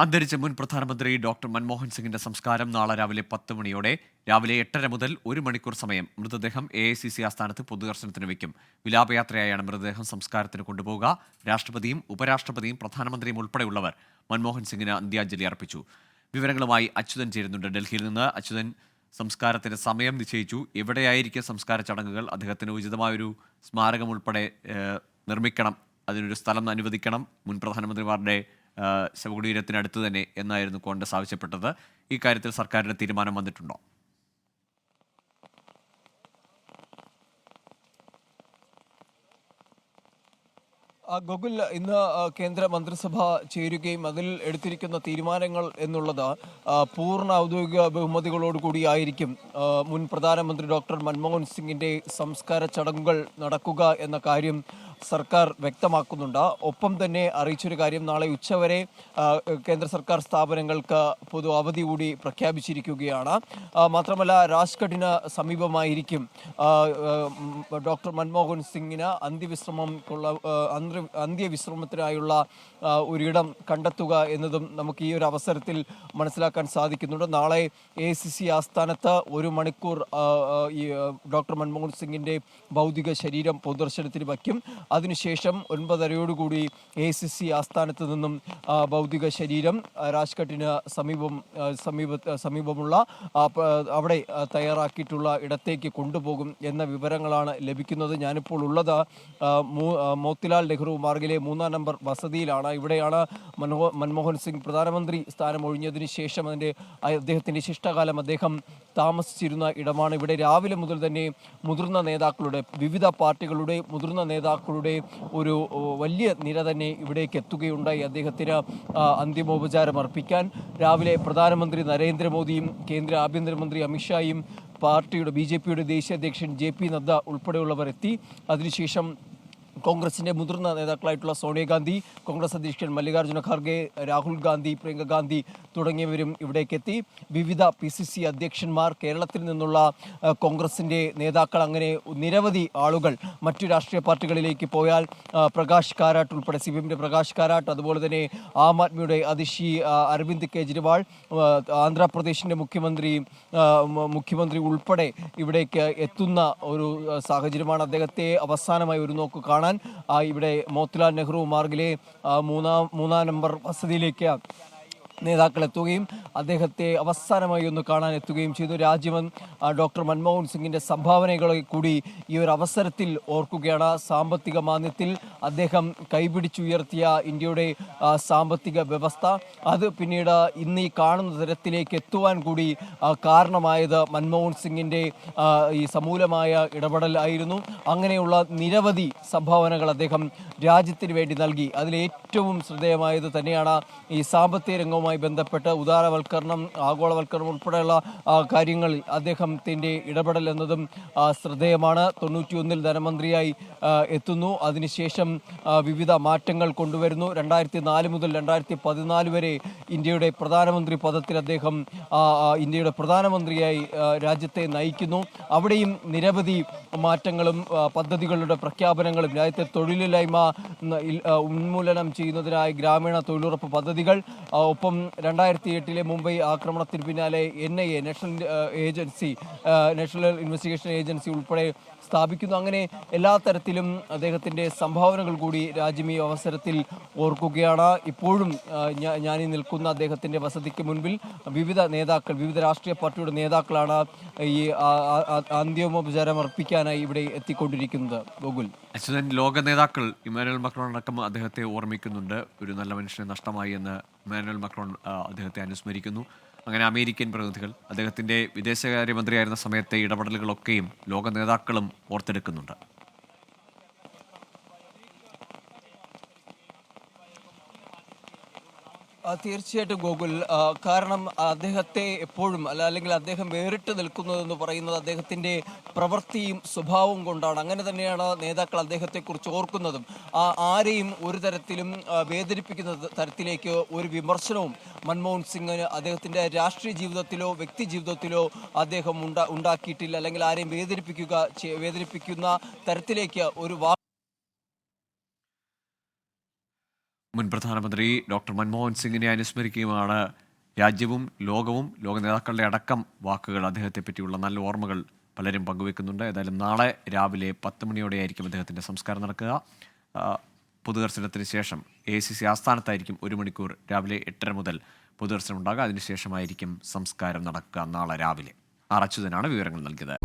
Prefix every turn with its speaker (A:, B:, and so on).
A: അന്തരിച്ച മുൻ പ്രധാനമന്ത്രി ഡോക്ടർ മൻമോഹൻ സിംഗിന്റെ സംസ്കാരം നാളെ രാവിലെ 10 മണിയോടെ രാവിലെ 8:30 മുതൽ 1 മണിക്കൂർ സമയം മൃതദേഹം AICC ആസ്ഥാനത്ത് പൊതുദർശനത്തിന് വയ്ക്കും. വിലാപയാത്രയായാണ് മൃതദേഹം സംസ്കാരത്തിന് കൊണ്ടുപോവുക. രാഷ്ട്രപതിയും ഉപരാഷ്ട്രപതിയും പ്രധാനമന്ത്രിയും ഉൾപ്പെടെയുള്ളവർ മൻമോഹൻ സിംഗിന് അന്ത്യാഞ്ജലി അർപ്പിച്ചു. വിവരങ്ങളുമായി അച്യുതൻ ചേരുന്നുണ്ട് ഡൽഹിയിൽ നിന്ന്. അച്യുതൻ, സംസ്കാരത്തിന് സമയം നിശ്ചയിച്ചു. എവിടെയായിരിക്കും സംസ്കാര ചടങ്ങുകൾ? അദ്ദേഹത്തിന് ഉചിതമായൊരു സ്മാരകം ഉൾപ്പെടെ നിർമ്മിക്കണം, അതിനൊരു സ്ഥലം അനുവദിക്കണം, മുൻ പ്രധാനമന്ത്രിമാരുടെ ശവകുടീരത്തിനടുത്ത് തന്നെ എന്നായിരുന്നു കോൺഗ്രസ് ആവശ്യപ്പെട്ടത്. ഈ കാര്യത്തിൽ സർക്കാരിന്റെ തീരുമാനം വന്നിട്ടുണ്ടോ?
B: ഗോകുൽ, ഇന്ന് കേന്ദ്ര മന്ത്രിസഭ ചേരുകയും അതിൽ എടുത്തിരിക്കുന്ന തീരുമാനങ്ങൾ എന്നുള്ളത് പൂർണ്ണ ഔദ്യോഗിക ബഹുമതികളോടുകൂടി ആയിരിക്കും മുൻ പ്രധാനമന്ത്രി ഡോക്ടർ മൻമോഹൻ സിംഗിന്റെ സംസ്കാര ചടങ്ങുകൾ നടക്കുക എന്ന കാര്യം സർക്കാർ വ്യക്തമാക്കുന്നുണ്ട്. ഒപ്പം തന്നെ അറിയിച്ചൊരു കാര്യം, നാളെ ഉച്ചവരെ കേന്ദ്ര സർക്കാർ സ്ഥാപനങ്ങൾക്ക് പൊതു അവധി കൂടി പ്രഖ്യാപിച്ചിരിക്കുകയാണ്. മാത്രമല്ല, രാജ്ഘട്ടിന് സമീപമായിരിക്കും ഡോക്ടർ മൻമോഹൻ സിംഗിന് അന്ത്യവിശ്രമത്തിനായുള്ള ഒരിടം കണ്ടെത്തുക എന്നതും നമുക്ക് ഈ ഒരു അവസരത്തിൽ മനസ്സിലാക്കാൻ സാധിക്കുന്നുണ്ട്. നാളെ AICC ആസ്ഥാനത്ത് 1 മണിക്കൂർ ഈ ഡോക്ടർ മൻമോഹൻ സിംഗിന്റെ ഭൗതിക ശരീരം പൊതുദർശനത്തിന് വയ്ക്കും. അതിനുശേഷം 9:30 AICC ആസ്ഥാനത്ത് നിന്നും ഭൗതിക ശരീരം രാജ്ഘട്ടിന് സമീപമുള്ള അവിടെ തയ്യാറാക്കിയിട്ടുള്ള ഇടത്തേക്ക് കൊണ്ടുപോകും എന്ന വിവരങ്ങളാണ് ലഭിക്കുന്നത്. ഞാനിപ്പോൾ ഉള്ളത് മോത്തിലാൽ നെഹ്റു മാർഗിലെ 3-ാം നമ്പർ വസതിയിലാണ്. ഇവിടെയാണ് മൻമോഹൻ സിംഗ് പ്രധാനമന്ത്രി സ്ഥാനം ഒഴിഞ്ഞതിന് ശേഷം അദ്ദേഹത്തിൻ്റെ ശിഷ്ടകാലം അദ്ദേഹം താമസിച്ചിരുന്ന ഇടമാണ്. ഇവിടെ രാവിലെ മുതൽ തന്നെ മുതിർന്ന നേതാക്കളുടെ, വിവിധ പാർട്ടികളുടെ മുതിർന്ന നേതാക്കളുടെ ഒരു വലിയ നിര തന്നെ ഇവിടേക്ക് എത്തുകയുണ്ടായി. അദ്ദേഹത്തിന് അന്തിമോപചാരം അർപ്പിക്കാൻ രാവിലെ പ്രധാനമന്ത്രി നരേന്ദ്രമോദിയും കേന്ദ്ര ആഭ്യന്തരമന്ത്രി അമിത്ഷായും പാർട്ടിയുടെ BJPയുടെ ദേശീയ അധ്യക്ഷൻ JP നദ്ദ ഉൾപ്പെടെയുള്ളവർ എത്തി. അതിനുശേഷം കോൺഗ്രസിന്റെ മുതിർന്ന നേതാക്കളായിട്ടുള്ള സോണിയാഗാന്ധി, കോൺഗ്രസ് അധ്യക്ഷൻ മല്ലികാർജ്ജുന ഖാർഗെ, രാഹുൽ ഗാന്ധി, പ്രിയങ്ക ഗാന്ധി തുടങ്ങിയവരും ഇവിടേക്കെത്തി. വിവിധ PCC അധ്യക്ഷന്മാർ, കേരളത്തിൽ നിന്നുള്ള കോൺഗ്രസിന്റെ നേതാക്കൾ, അങ്ങനെ നിരവധി ആളുകൾ. മറ്റു രാഷ്ട്രീയ പാർട്ടികളിലേക്ക് പോയാൽ പ്രകാശ് കാരാട്ട് ഉൾപ്പെടെ, CPMന്റെ പ്രകാശ് കാരാട്ട്, അതുപോലെ തന്നെ ആം ആദ്മിയുടെ അതിഷി അരവിന്ദ് കെജ്രിവാൾ, ആന്ധ്രാപ്രദേശിന്റെ മുഖ്യമന്ത്രി ഉൾപ്പെടെ ഇവിടേക്ക് എത്തുന്ന ഒരു സാഹചര്യമാണ്. അദ്ദേഹത്തെ അവസാനമായി ഒരു നോക്ക് കാണാൻ ഇവിടെ മോത്തിലാൽ നെഹ്റു മാർഗിലെ 3-ാം നമ്പർ വസതിയിലേക്ക് നേതാക്കൾ എത്തുകയും അദ്ദേഹത്തെ അവസാനമായി ഒന്ന് കാണാൻ എത്തുകയും ചെയ്തു. രാജ്യം ഡോക്ടർ മൻമോഹൻ സിംഗിന്റെ സംഭാവനകളെ കൂടി ഈ ഒരു അവസരത്തിൽ ഓർക്കുകയാണ്. സാമ്പത്തിക മാന്ദ്യത്തിൽ അദ്ദേഹം കൈപിടിച്ചുയർത്തിയ ഇന്ത്യയുടെ സാമ്പത്തിക വ്യവസ്ഥ, അത് പിന്നീട് ഇന്ന് ഈ കാണുന്ന തരത്തിലേക്ക് എത്തുവാൻ കൂടി കാരണമായത് മൻമോഹൻ സിംഗിന്റെ ഈ സമൂലമായ ഇടപെടലായിരുന്നു. അങ്ങനെയുള്ള നിരവധി സംഭാവനകൾ അദ്ദേഹം രാജ്യത്തിന് വേണ്ടി നൽകി. അതിലേറ്റവും ശ്രദ്ധേയമായത് തന്നെയാണ് ഈ സാമ്പത്തിക രംഗവുമായി ബന്ധപ്പെട്ട് ഉദാരവൽക്കരണം, ആഗോളവൽക്കരണം ഉൾപ്പെടെയുള്ള കാര്യങ്ങളിൽ അദ്ദേഹത്തിൻ്റെ ഇടപെടൽ എന്നതും ശ്രദ്ധേയമാണ്. 91-ൽ ധനമന്ത്രിയായി എത്തുന്നു. അതിനുശേഷം വിവിധ മാറ്റങ്ങൾ കൊണ്ടുവരുന്നു. 2004 മുതൽ 2014 വരെ ഇന്ത്യയുടെ പ്രധാനമന്ത്രി പദത്തിൽ അദ്ദേഹം ഇന്ത്യയുടെ പ്രധാനമന്ത്രിയായി രാജ്യത്തെ നയിക്കുന്നു. അവിടെയും നിരവധി മാറ്റങ്ങളും പദ്ധതികളുടെ പ്രഖ്യാപനങ്ങളും, രാജ്യത്തെ തൊഴിലില്ലായ്മ ഉന്മൂലനം ചെയ്യുന്നതിനായി ഗ്രാമീണ തൊഴിലുറപ്പ് പദ്ധതികൾ, ഒപ്പം 2008-ലെ മുംബൈ ആക്രമണത്തിന് പിന്നാലെ NIA, നാഷണൽ ഇൻവെസ്റ്റിഗേഷൻ ഏജൻസി ഉൾപ്പെടെ സ്ഥാപിക്കുന്നു. അങ്ങനെ എല്ലാ തരത്തിലും അദ്ദേഹത്തിൻ്റെ സംഭാവനകൾ കൂടി രാജ്യം ഈ അവസരത്തിൽ ഓർക്കുകയാണ്. ഇപ്പോഴും ഞാനീ നിൽക്കുന്ന അദ്ദേഹത്തിൻ്റെ വസതിക്ക് മുൻപിൽ വിവിധ നേതാക്കൾ, വിവിധ രാഷ്ട്രീയ പാർട്ടിയുടെ നേതാക്കളാണ് ഈ അന്തിമോപചാരം അർപ്പിക്കാനായി ഇവിടെ എത്തിക്കൊണ്ടിരിക്കുന്നത്. ഗോകുൽ,
A: അച്യുതൻ, ലോക നേതാക്കൾ ഇമ്മാനുവൽ മക്രോൺ അടക്കം അദ്ദേഹത്തെ ഓർമ്മിക്കുന്നുണ്ട്. ഒരു നല്ല മനുഷ്യനെ നഷ്ടമായി എന്ന് ഇമ്മാനുവൽ മക്രോൺ അദ്ദേഹത്തെ അനുസ്മരിക്കുന്നു. അങ്ങനെ അമേരിക്കൻ പ്രതിനിധികൾ, അദ്ദേഹത്തിൻ്റെ വിദേശകാര്യമന്ത്രിയായിരുന്ന സമയത്തെ ഇടപെടലുകളൊക്കെയും ലോക നേതാക്കളും ഓർത്തെടുക്കുന്നുണ്ട്.
B: തീർച്ചയായിട്ടും ഗോകുൽ, കാരണം അദ്ദേഹത്തെ എപ്പോഴും അല്ലെങ്കിൽ അദ്ദേഹം വേറിട്ട് നിൽക്കുന്നതെന്ന് പറയുന്നത് അദ്ദേഹത്തിൻ്റെ പ്രവൃത്തിയും സ്വഭാവവും കൊണ്ടാണ്. അങ്ങനെ തന്നെയാണ് നേതാക്കൾ അദ്ദേഹത്തെക്കുറിച്ച് ഓർക്കുന്നതും. ആരെയും ഒരു തരത്തിലും വേദനിപ്പിക്കുന്ന തരത്തിലേക്ക് ഒരു വിമർശനവും മൻമോഹൻ സിംഗിന് അദ്ദേഹത്തിൻ്റെ രാഷ്ട്രീയ ജീവിതത്തിലോ വ്യക്തി ജീവിതത്തിലോ അദ്ദേഹം ഉണ്ടാക്കിയിട്ടില്ല. അല്ലെങ്കിൽ ആരെയും വേദനിപ്പിക്കുന്ന തരത്തിലേക്ക് ഒരു
A: മുൻ പ്രധാനമന്ത്രി ഡോക്ടർ മൻമോഹൻ സിംഗിനെ അനുസ്മരിക്കുകയുമാണ് രാജ്യവും ലോക നേതാക്കളുടെ അടക്കം വാക്കുകൾ. അദ്ദേഹത്തെ പറ്റിയുള്ള നല്ല ഓർമ്മകൾ പലരും പങ്കുവെക്കുന്നുണ്ട്. ഏതായാലും നാളെ രാവിലെ 10 മണിയോടെയായിരിക്കും അദ്ദേഹത്തിൻ്റെ സംസ്കാരം നടക്കുക. പൊതുദർശനത്തിന് ശേഷം AICC ആസ്ഥാനത്തായിരിക്കും 1 മണിക്കൂർ രാവിലെ 8:30 മുതൽ പൊതുദർശനം ഉണ്ടാകുക. അതിനുശേഷമായിരിക്കും സംസ്കാരം നടക്കുക നാളെ രാവിലെ. അച്യുതനാണ് വിവരങ്ങൾ നൽകിയത്.